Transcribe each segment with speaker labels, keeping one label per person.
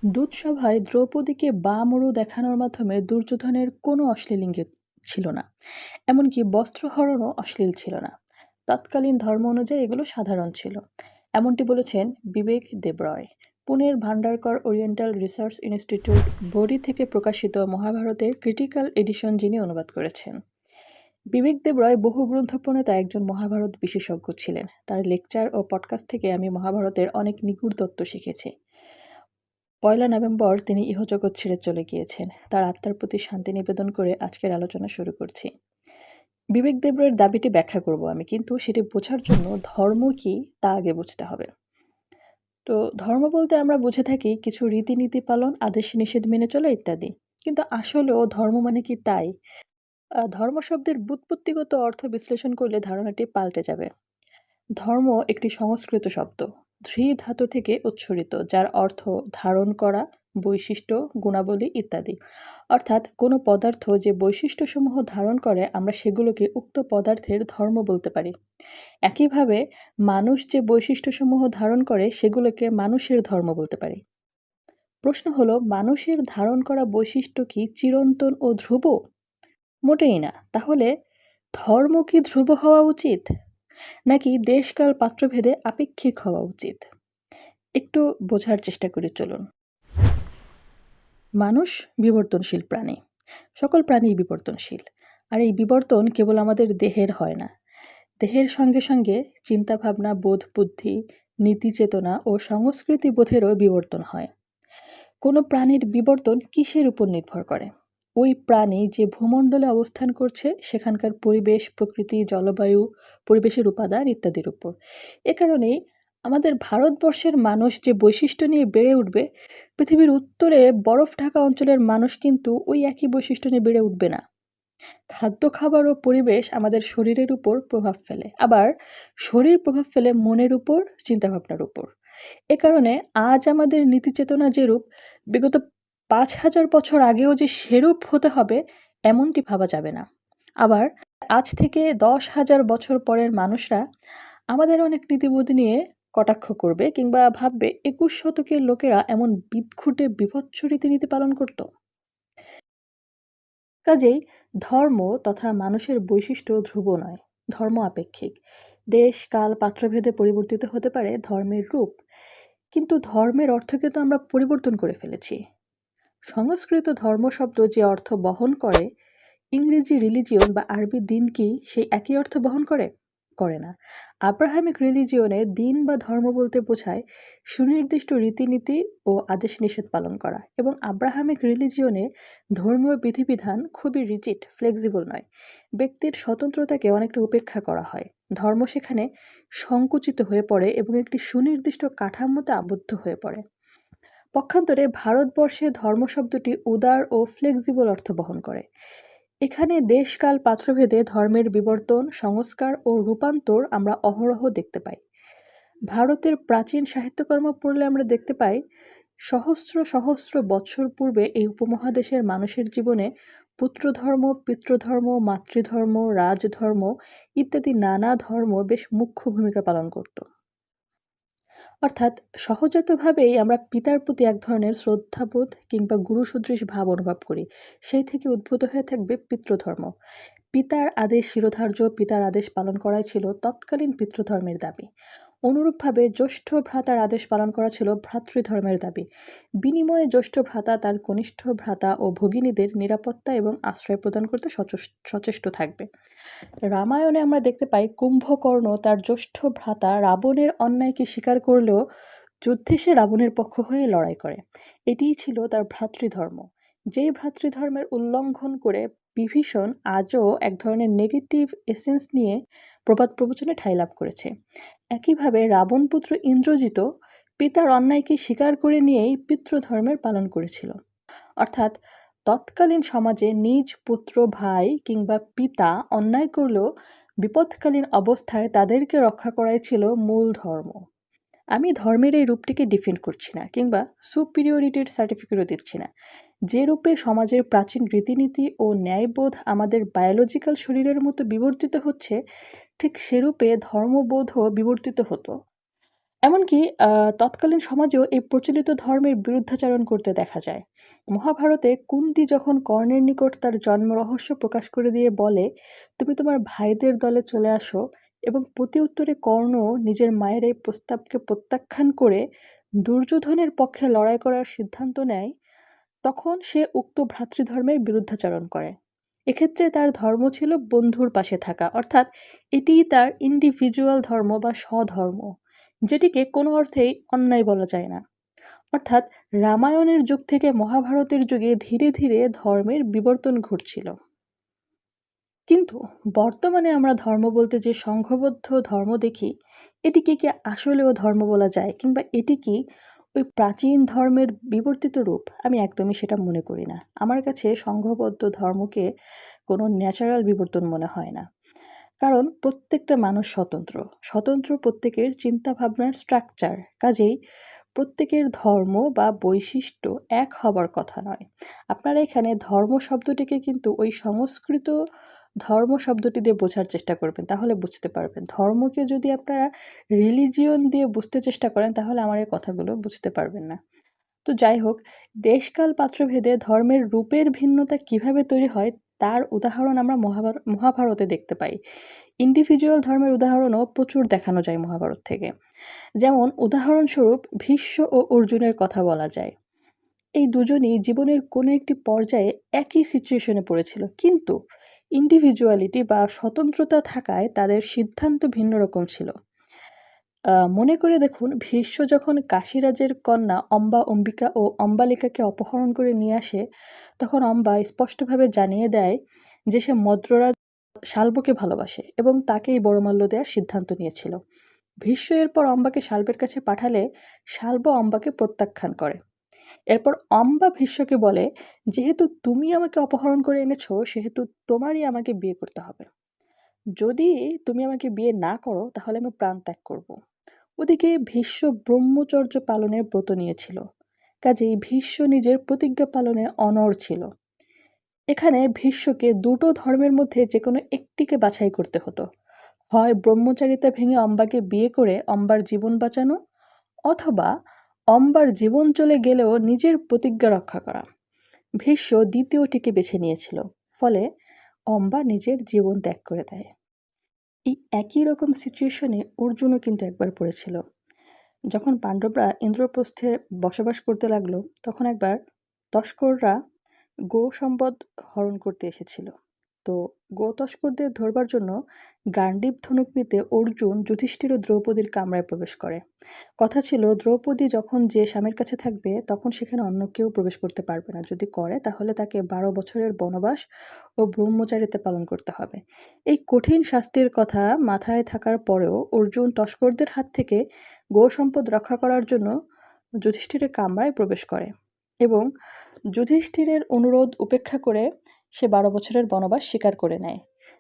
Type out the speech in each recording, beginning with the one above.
Speaker 1: দূতসভায় দ্রৌপদীকে বামরু দেখানোর মাধ্যমে দুর্যোধনের কোনো অশ্লীল ইঙ্গিত ছিল না। এমনকি বস্ত্রহরণও অশ্লীল ছিল না। তৎকালীন ধর্ম অনুযায়ী এগুলো সাধারণ ছিল। এমনটি বলেছেন বিবেক দেবরয়। পুনের ভান্ডারকর ওরিয়েন্টাল রিসার্চ ইনস্টিটিউট বড়ি থেকে প্রকাশিত মহাভারতের ক্রিটিক্যাল এডিশন যিনি অনুবাদ করেছেন। বিবেক দেবরয় বহু গ্রন্থ প্রণেতা একজন মহাভারত বিশেষজ্ঞ ছিলেন। তার লেকচার ও পডকাস্ট থেকে আমি মহাভারতের অনেক নিগূঢ় তত্ত্ব শিখেছি। ১লা নভেম্বর তিনি ইহজগৎ ছেড়ে চলে গিয়েছেন। তার আত্মার প্রতি শান্তি নিবেদন করে আজকের আলোচনা শুরু করছি। বিবেক দেবরয়ের দাবিটি ব্যাখ্যা করব আমি, কিন্তু সেটি বোঝার জন্য ধর্ম কি তা আগে বুঝতে হবে। তো ধর্ম বলতে আমরা বুঝে থাকি কিছু রীতিনীতি পালন, আদেশ নিষেধ মেনে চলা ইত্যাদি। কিন্তু আসলেও ধর্ম মানে কি তাই? ধর্ম শব্দের ব্যুৎপত্তিগত অর্থ বিশ্লেষণ করলে ধারণাটি পাল্টে যাবে। ধর্ম একটি সংস্কৃত শব্দ, ধৃ ধাতু থেকে উৎসরিত, যার অর্থ ধারণ করা, বৈশিষ্ট্য, গুণাবলী ইত্যাদি। অর্থাৎ কোনো পদার্থ যে বৈশিষ্ট্যসমূহ ধারণ করে আমরা সেগুলোকে উক্ত পদার্থের ধর্ম বলতে পারি। একইভাবে মানুষ যে বৈশিষ্ট্যসমূহ ধারণ করে সেগুলোকে মানুষের ধর্ম বলতে পারি। প্রশ্ন হলো, মানুষের ধারণ করা বৈশিষ্ট্য কি চিরন্তন ও ধ্রুব? মোটেই না। তাহলে ধর্ম কি ধ্রুব হওয়া উচিত, নাকি দেশকাল পাত্রভেদে আপেক্ষিক হওয়া উচিত? একটু বোঝার চেষ্টা করি চলুন। মানুষ বিবর্তনশীল প্রাণী। সকল প্রাণীই বিবর্তনশীল। আর এই বিবর্তন কেবল আমাদের দেহের হয় না। দেহের সঙ্গে সঙ্গে চিন্তাভাবনা, বোধ, বুদ্ধি, নীতি, চেতনা ও সংস্কৃতি বোধেরও বিবর্তন হয়। কোনো প্রাণীর বিবর্তন কিসের উপর নির্ভর করে? ওই প্রাণী যে ভূমণ্ডলে অবস্থান করছে সেখানকার পরিবেশ, প্রকৃতি, জলবায়ু, পরিবেশের উপাদান ইত্যাদির উপর। এ কারণেই আমাদের ভারতবর্ষের মানুষ যে বৈশিষ্ট্য নিয়ে বেড়ে উঠবে, পৃথিবীর উত্তরে বরফ ঢাকা অঞ্চলের মানুষ কিন্তু ওই একই বৈশিষ্ট্য নিয়ে বেড়ে উঠবে না। খাদ্য, খাবার ও পরিবেশ আমাদের শরীরের উপর প্রভাব ফেলে, আবার শরীর প্রভাব ফেলে মনের উপর, চিন্তাভাবনার উপর। এ কারণে আজ আমাদের নীতিচেতনা যেরূপ, বিগত ৫,০০০ বছর আগেও যে সেরূপ হতে হবে এমনটি ভাবা যাবে না। আবার আজ থেকে ১০,০০০ বছর পরের মানুষরা আমাদের অনেক নীতিবোধ নিয়ে কটাক্ষ করবে, কিংবা ভাববে ২১ শতকের লোকেরা এমন বিদঘুটে বিভৎস রীতিনীতি পালন করত। কাজেই ধর্ম তথা মানুষের বৈশিষ্ট্য ধ্রুব নয়, ধর্ম আপেক্ষিক। দেশ, কাল, পাত্রভেদে পরিবর্তিত হতে পারে ধর্মের রূপ, কিন্তু ধর্মের অর্থকে তো আমরা পরিবর্তন করে ফেলেছি। সংস্কৃত ধর্ম শব্দ যে অর্থ বহন করে, ইংরেজি রিলিজিয়ন বা আরবি দিন কি সেই একই অর্থ বহন করে? করে না। আব্রাহামিক রিলিজিয়নে দিন বা ধর্ম বলতে বোঝায় সুনির্দিষ্ট রীতিনীতি ও আদেশ নিষেধ পালন করা, এবং আব্রাহামিক রিলিজিয়নে ধর্মীয় বিধিবিধান খুবই রিজিড, ফ্লেক্সিবল নয়। ব্যক্তির স্বতন্ত্রতাকে অনেকটা উপেক্ষা করা হয়। ধর্ম সেখানে সংকুচিত হয়ে পড়ে এবং একটি সুনির্দিষ্ট কাঠামোতে আবদ্ধ হয়ে পড়ে। পক্ষান্তরে ভারতবর্ষে ধর্ম শব্দটি উদার ও ফ্লেক্সিবল অর্থ বহন করে। এখানে দেশকাল পাত্রভেদে ধর্মের বিবর্তন, সংস্কার ও রূপান্তর আমরা অহরহ দেখতে পাই। ভারতের প্রাচীন সাহিত্যকর্ম পড়লে আমরা দেখতে পাই সহস্র সহস্র বৎসর পূর্বে এই উপমহাদেশের মানুষের জীবনে পুত্রধর্ম, পিতৃধর্ম, মাতৃধর্ম, রাজধর্ম ইত্যাদি নানা ধর্ম বেশ মুখ্য ভূমিকা পালন করত। অর্থাৎ সহজাতভাবেই আমরা পিতার প্রতি এক ধরনের শ্রদ্ধাবোধ কিংবা গুরুসদৃশ ভাব অনুভব করি। সেই থেকে উদ্ভূত হয়ে থাকবে পিতৃধর্ম। পিতার আদেশ শিরোধার্য, পিতার আদেশ পালন করাই ছিল তৎকালীন পিতৃধর্মের দাবি। অনুরূপভাবে জ্যৈষ্ঠ ভ্রাতার আদেশ পালন করা ছিল ভ্রাতৃধর্মের দাবি। বিনিময়ে জ্যৈষ্ঠ ভ্রাতা তার কনিষ্ঠ ভ্রাতা ও ভগিনীদের নিরাপত্তা এবং আশ্রয় প্রদান করতে সচেষ্ট থাকবে। রামায়ণে আমরা দেখতে পাই কুম্ভকর্ণ তার জ্যেষ্ঠ ভ্রাতা রাবণের অন্যায়কে স্বীকার করলেও যুদ্ধে সে রাবণের পক্ষ হয়ে লড়াই করে। এটিই ছিল তার ভ্রাতৃধর্ম। যেই ভ্রাতৃধর্মের উল্লঙ্ঘন করে বিভীষণ আজও এক ধরনের নেগেটিভ এসেন্স নিয়ে প্রবাদ প্রবচনে ঠাঁই লাভ করেছে। একইভাবে রাবণপুত্র ইন্দ্রজিৎ পিতার অন্যায়কে স্বীকার করে নিয়েই পিতৃধর্মের পালন করেছিল। অর্থাৎ তৎকালীন সমাজে নিজ পুত্র, ভাই কিংবা পিতা অন্যায় করলেও বিপদকালীন অবস্থায় তাদেরকে রক্ষা করাই ছিল মূল ধর্ম। আমি ধর্মের এই রূপটিকে ডিফেন্ড করছি না, কিংবা সুপিরিয়রিটির সার্টিফিকেটও দিচ্ছি না। যে রূপে সমাজের প্রাচীন রীতিনীতি ও ন্যায়বোধ আমাদের বায়োলজিক্যাল শরীরের মতো বিবর্তিত হচ্ছে, ঠিক সেরূপে ধর্মবোধও বিবর্তিত হতো। এমনকি তৎকালীন সমাজেও এই প্রচলিত ধর্মের বিরুদ্ধাচরণ করতে দেখা যায়। মহাভারতে কুন্তী যখন কর্ণের নিকট তার জন্ম রহস্য প্রকাশ করে দিয়ে বলে, "তুমি তোমার ভাইদের দলে চলে আসো", এবং প্রতি উত্তরে কর্ণ নিজের মায়ের এই প্রস্তাবকে প্রত্যাখ্যান করে দুর্যোধনের পক্ষে লড়াই করার সিদ্ধান্ত নেয়, তখন সে উক্ত ভ্রাতৃধর্মের বিরুদ্ধাচরণ করে। এক্ষেত্রে তার ধর্ম ছিল বন্ধুর পাশে থাকা, অর্থাৎ এটিই তার ইন্ডিভিজুয়াল ধর্ম বা স্বধর্ম, যেটিকে কোনো অর্থেই অন্যায় বলা যায় না। অর্থাৎ রামায়ণের যুগ থেকে মহাভারতের যুগে ধীরে ধীরে ধর্মের বিবর্তন ঘটছিল। কিন্তু বর্তমানে আমরা ধর্ম বলতে যে সংঘবদ্ধ ধর্ম দেখি, এটিকে কি আসলেও ধর্ম বলা যায়, কিংবা এটি কি ওই প্রাচীন ধর্মের বিবর্তিত রূপ? আমি একদমই সেটা মনে করি না। আমার কাছে সংঘবদ্ধ ধর্মকে কোনো ন্যাচারাল বিবর্তন মনে হয় না। কারণ প্রত্যেকটা মানুষ স্বতন্ত্র, স্বতন্ত্র প্রত্যেকের চিন্তা ভাবনার স্ট্রাকচার। কাজেই প্রত্যেকের ধর্ম বা বৈশিষ্ট্য এক হবার কথা নয়। আপনারা এখানে ধর্ম শব্দটিকে কিন্তু ওই সংস্কৃত ধর্ম শব্দটি দিয়ে বোঝার চেষ্টা করবেন, তাহলে বুঝতে পারবেন। ধর্মকে যদি আপনারা রিলিজিয়ন দিয়ে বুঝতে চেষ্টা করেন, তাহলে আমার এই কথাগুলো বুঝতে পারবেন না। তো যাই হোক, দেশকাল পাত্রভেদে ধর্মের রূপের ভিন্নতা কিভাবে তৈরি হয় তার উদাহরণ আমরা মহাভারতে দেখতে পাই। ইন্ডিভিজুয়াল ধর্মের উদাহরণও প্রচুর দেখানো যায় মহাভারত থেকে। যেমন উদাহরণস্বরূপ ভীষ্ম ও অর্জুনের কথা বলা যায়। এই দুজনই জীবনের কোনো একটি পর্যায়ে একই সিচুয়েশনে পড়েছিল, কিন্তু ইন্ডিভিজুয়ালিটি বা স্বতন্ত্রতা থাকায় তাদের সিদ্ধান্ত ভিন্ন রকম ছিল। মনে করে দেখুন, ভীষ্ম যখন কাশীরাজের কন্যা অম্বিকা ও অম্বালিকাকে অপহরণ করে নিয়ে আসে, তখন অম্বা স্পষ্টভাবে জানিয়ে দেয় যে সে মদ্ররাজ শাল্বকে ভালোবাসে এবং তাকেই বড়মাল্য দেওয়ার সিদ্ধান্ত নিয়েছিল। ভীষ্ম এরপর অম্বাকে শাল্বের কাছে পাঠালে শাল্ব অম্বাকে প্রত্যাখ্যান করে। এরপর অম্বা ভীষ্মকে বলে, যেহেতু তুমি আমাকে অপহরণ করে এনেছো, সেহেতু তোমারই আমাকে বিয়ে করতে হবে। যদি তুমি আমাকে বিয়ে না করো, তাহলে আমি প্রাণ ত্যাগ করব। ওদিকে ভীষ্ম ব্রহ্মচর্য পালনের ব্রত নিয়েছিল, কাজেই ভীষ্ম নিজের প্রতিজ্ঞা পালনে অনড় ছিল। এখানে ভীষ্মকে দুটো ধর্মের মধ্যে যে কোনো একটিকে বাছাই করতে হতো। হয় ব্রহ্মচারিতা ভেঙে অম্বাকে বিয়ে করে অম্বার জীবন বাঁচানো, অথবা অম্বার জীবন চলে গেলেও নিজের প্রতিজ্ঞা রক্ষা করা। ভীষ্ম দ্বিতীয়টিকে বেছে নিয়েছিল, ফলে অম্বা নিজের জীবন ত্যাগ করে দেয়। এই একই রকম সিচুয়েশনে অর্জুনও কিন্তু একবার পড়েছিল। যখন পাণ্ডবরা ইন্দ্রপ্রস্থে বসবাস করতে লাগলো, তখন একবার তস্কররা গো সম্পদ হরণ করতে এসেছিল। তো গো তস্করদের ধরবার জন্য গান্ডীব ধনুক নিতে অর্জুন যুধিষ্ঠির ও দ্রৌপদীর কামরায় প্রবেশ করে। কথা ছিল, দ্রৌপদী যখন যে স্বামীর কাছে থাকবে, তখন সেখানে অন্য কেউ প্রবেশ করতে পারবে না। যদি করে, তাহলে তাকে 12 বছরের বনবাস ও ব্রহ্মচারিতা পালন করতে হবে। এই কঠিন শাস্তির কথা মাথায় থাকার পরেও অর্জুন তস্করদের হাত থেকে গো সম্পদ রক্ষা করার জন্য যুধিষ্ঠিরের কামরায় প্রবেশ করে এবং যুধিষ্ঠিরের অনুরোধ উপেক্ষা করে সে 12 বছরের বনবাস স্বীকার করে নেয়।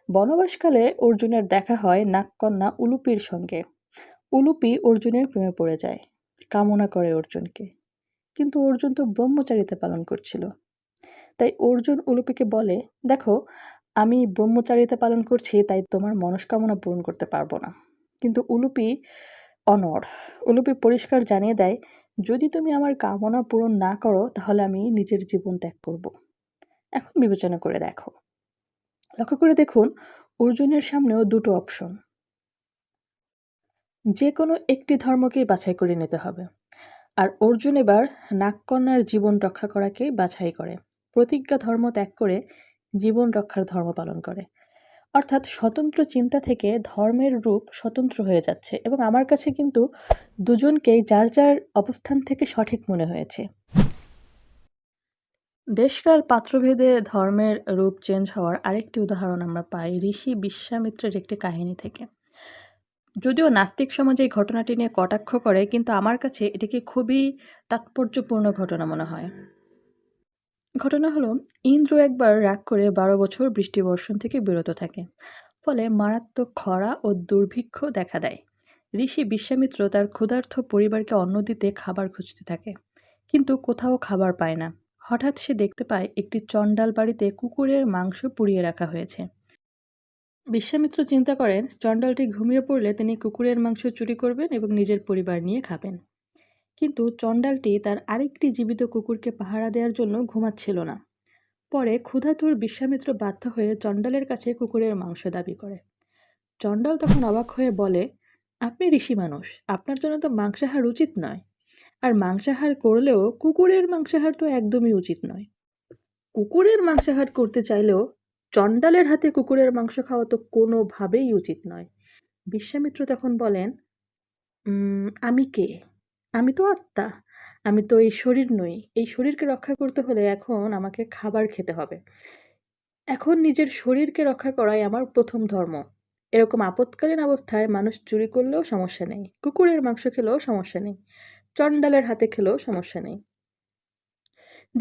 Speaker 1: বনবাসকালে অর্জুনের দেখা হয় নাগকন্যা উলুপির সঙ্গে। উলুপি অর্জুনের প্রেমে পড়ে যায়, কামনা করে অর্জুনকে। কিন্তু অর্জুন তো ব্রহ্মচারিতা পালন করছিল। তাই অর্জুন উলুপিকে বলে, দেখো, আমি ব্রহ্মচারিতা পালন করছি, তাই তোমার মনস্কামনা পূরণ করতে পারবো না। কিন্তু উলুপি অনড়। উলুপি পরিষ্কার জানিয়ে দেয়, যদি তুমি আমার কামনা পূরণ না করো, তাহলে আমি নিজের জীবন ত্যাগ করব। এখন বিবেচনা করে দেখো, লক্ষ্য করে দেখুন, অর্জুনের সামনেও দুটো অপশন। যে কোনো একটি ধর্মকেই বাছাই করে নিতে হবে। আর অর্জুন এবার নাগকন্যার জীবন রক্ষা করাকেই বাছাই করে, প্রতিজ্ঞা ধর্ম ত্যাগ করে জীবন রক্ষার ধর্ম পালন করে। অর্থাৎ স্বতন্ত্র চিন্তা থেকে ধর্মের রূপ স্বতন্ত্র হয়ে যাচ্ছে, এবং আমার কাছে কিন্তু দুজনকেই যার যার অবস্থান থেকে সঠিক মনে হয়েছে। দেশকাল পাত্রভেদে ধর্মের রূপ চেঞ্জ হওয়ার আরেকটি উদাহরণ আমরা পাই ঋষি বিশ্বামিত্রের একটি কাহিনী থেকে। যদিও নাস্তিক সমাজ এই ঘটনাটি নিয়ে কটাক্ষ করে, কিন্তু আমার কাছে এটিকে খুবই তাৎপর্যপূর্ণ ঘটনা মনে হয়। ঘটনা হলো, ইন্দ্র একবার রাগ করে 12 বছর বৃষ্টি বর্ষণ থেকে বিরত থাকে। ফলে মারাত্মক খরা ও দুর্ভিক্ষ দেখা দেয়। ঋষি বিশ্বামিত্র তার ক্ষুধার্ত পরিবারকে অন্ন দিতে খাবার খুঁজতে থাকে, কিন্তু কোথাও খাবার পায় না। হঠাৎ সে দেখতে পায় একটি চণ্ডাল বাড়িতে কুকুরের মাংস পুড়িয়ে রাখা হয়েছে। বিশ্বামিত্র চিন্তা করেন চণ্ডালটি ঘুমিয়ে পড়লে তিনি কুকুরের মাংস চুরি করবেন এবং নিজের পরিবার নিয়ে খাবেন। কিন্তু চণ্ডালটি তার আরেকটি জীবিত কুকুরকে পাহারা দেওয়ার জন্য ঘুমাচ্ছিল না। পরে ক্ষুধাতুর বিশ্বামিত্র বাধ্য হয়ে চণ্ডালের কাছে কুকুরের মাংস দাবি করে। চণ্ডাল তখন অবাক হয়ে বলে, আপনি ঋষি মানুষ, আপনার জন্য তো মাংসাহার উচিত নয়। আর মাংসাহার করলেও কুকুরের মাংসাহার তো একদমই উচিত নয়। কুকুরের মাংসাহার করতে চাইলেও চণ্ডালের হাতে কুকুরের মাংস খাওয়া তো কোনোভাবেই উচিত নয়। বিশ্বামিত্র তখন বলেন, আমি কে? আমি তো আত্মা। আমি তো এই শরীর নই। এই শরীরকে রক্ষা করতে হলে এখন আমাকে খাবার খেতে হবে। এখন নিজের শরীরকে রক্ষা করাই আমার প্রথম ধর্ম। এরকম আপৎকালীন অবস্থায় মানুষ চুরি করলেও সমস্যা নেই, কুকুরের মাংস খেলেও সমস্যা নেই, চণ্ডালের হাতে খেলেও সমস্যা নেই।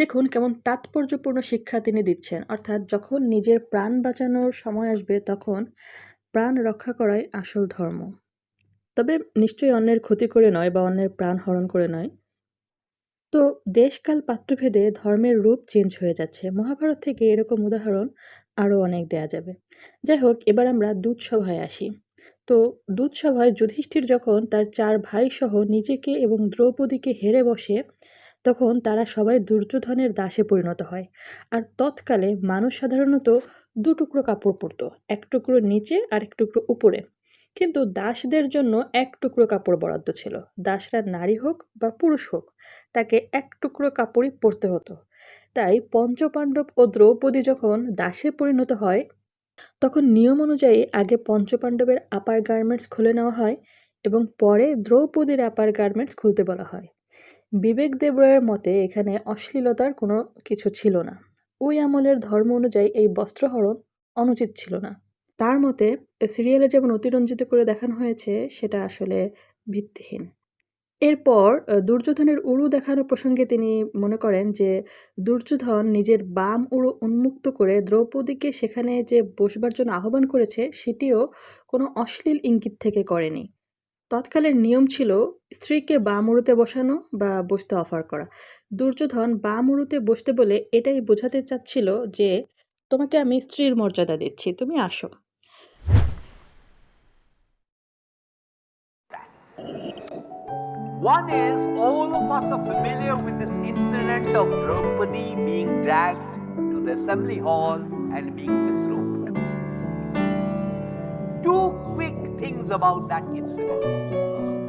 Speaker 1: দেখুন কেমন তাৎপর্যপূর্ণ শিক্ষা তিনি দিচ্ছেন। অর্থাৎ যখন নিজের প্রাণ বাঁচানোর সময় আসবে তখন প্রাণ রক্ষা করাই আসল ধর্ম। তবে নিশ্চয়ই অন্যের ক্ষতি করে নয় বা অন্যের প্রাণ হরণ করে নয়। তো দেশকাল পাত্রভেদে ধর্মের রূপ চেঞ্জ হয়ে যাচ্ছে। মহাভারত থেকে এরকম উদাহরণ আরও অনেক দেয়া যাবে। যাই হোক, এবার আমরা দূতসভায় আসি। তো দূতসভায় যুধিষ্ঠির যখন তার 4 ভাই সহ নিজেকে এবং দ্রৌপদীকে হেরে বসে, তখন তারা সবাই দুর্যোধনের দাসে পরিণত হয়। আর তৎকালে মানুষ সাধারণত 2 টুকরো কাপড় পরত, এক টুকরো নিচে আর এক টুকরো উপরে। কিন্তু দাসদের জন্য 1 টুকরো কাপড় বরাদ্দ ছিল। দাসরা নারী হোক বা পুরুষ হোক, তাকে 1 টুকরো কাপড়ই পরতে হতো। তাই পঞ্চপাণ্ডব ও দ্রৌপদী যখন দাসে পরিণত হয়, তখন নিয়ম অনুযায়ী আগে পঞ্চপাণ্ডবের আপার গার্মেন্টস খুলে নেওয়া হয় এবং পরে দ্রৌপদীর আপার গার্মেন্টস খুলতে বলা হয়। বিবেক দেবরায়ের মতে এখানে অশ্লীলতার কোনো কিছু ছিল না। ওই আমলের ধর্ম অনুযায়ী এই বস্ত্রহরণ অনুচিত ছিল না। তার মতে সিরিয়ালে যেমন অতিরঞ্জিত করে দেখানো হয়েছে সেটা আসলে ভিত্তিহীন। এরপর দুর্যোধনের উরু দেখানো প্রসঙ্গে তিনি মনে করেন যে দুর্যোধন নিজের বাম উরু উন্মুক্ত করে দ্রৌপদীকে সেখানে যে বসবার জন্য আহ্বান করেছে সেটিও কোনো অশ্লীল ইঙ্গিত থেকে করেনি। তৎকালের নিয়ম ছিল স্ত্রীকে বাম উরুতে বসানো বা বসতে অফার করা। দুর্যোধন বাম উরুতে বসতে বলে এটাই বোঝাতে চাচ্ছিল যে তোমাকে আমি স্ত্রীর মর্যাদা দিচ্ছি, তুমি আসো।
Speaker 2: One is, all of us are familiar with this incident of Draupadi being dragged to the assembly hall and being disrobed. Two quick things about that incident.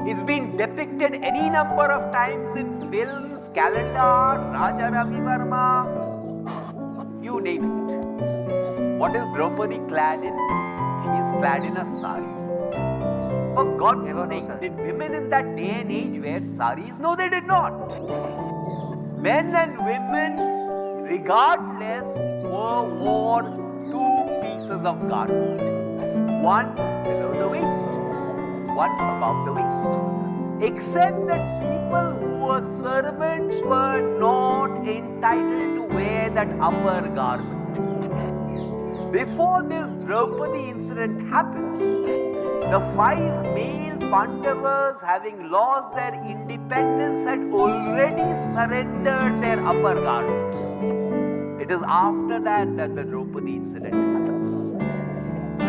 Speaker 2: It's been depicted any number of times in films, calendar, Raja Ravi Verma, you name it. What is Draupadi clad in? She is clad in a sari. For God's sake, did women in that day and age wear saris? No, they did not. Men and women, regardless, wore 2 pieces of garment. One below the waist, one above the waist. Except that people who were servants were not entitled to wear that upper garment. Before this Draupadi incident happens, the 5 male Pandavas, having lost their independence, had already surrendered their upper garments. It is after that that the Draupadi incident happens.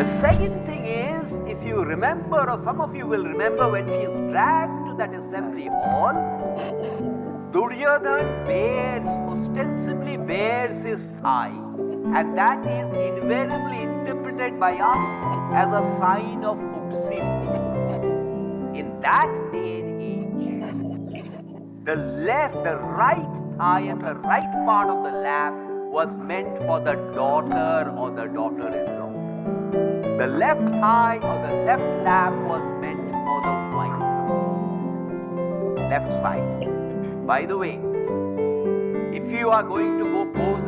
Speaker 2: The second thing is, if you remember, or some of you will remember, when she is dragged to that assembly hall, Duryodhan ostensibly bears his thigh, and that is invariably interpreted by us as a sign of obscenity. In that day and age, the right thigh and the right part of the lap was meant for the daughter or the daughter-in-law. The left thigh or the left lap was meant for the wife. Left side. By the way, if you are going to go pose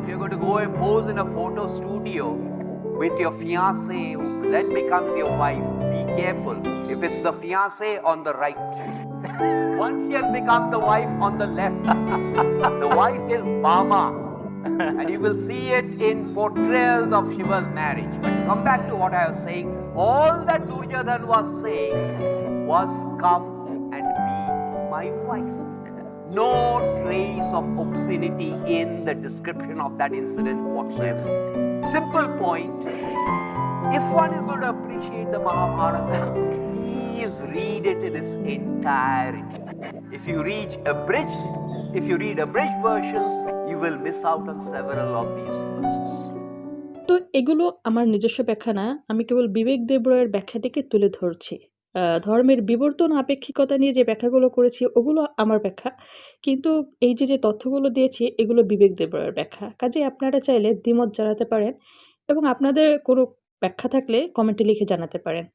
Speaker 2: if you're going to go and pose in a photo studio with your fiancée who then becomes your wife, be careful. If it's the fiancée on the right, once she has become the wife on the left, the wife is Bama. And you will see it in portrayals of Shiva's marriage. But come back to what I was saying. All that Duryodhan was saying was, come and be my wife. No trace of obscenity in the description of that incident whatsoever. Simple point, if one is going to appreciate the Mahabharata, please read it in its entirety. If you read abridged versions, you will miss out on several of these nuances.
Speaker 1: তো এগুলো আমার নিজস্ব ব্যাখ্যা না, আমি কেবল বিবেক দেবরায়ের ব্যাখ্যাটিকে তুলে ধরছি। ধর্মের বিবর্তন আপেক্ষিকতা নিয়ে যে ব্যাখ্যাগুলো করেছি ওগুলো আমার ব্যাখ্যা, কিন্তু এই যে তথ্যগুলো দিয়েছি এগুলো বিবেক দেবরায়ের ব্যাখ্যা। কাজেই আপনারা চাইলে দ্বিমত জানাতে পারেন এবং আপনাদের কোনো ব্যাখ্যা থাকলে কমেন্টে লিখে জানাতে পারেন।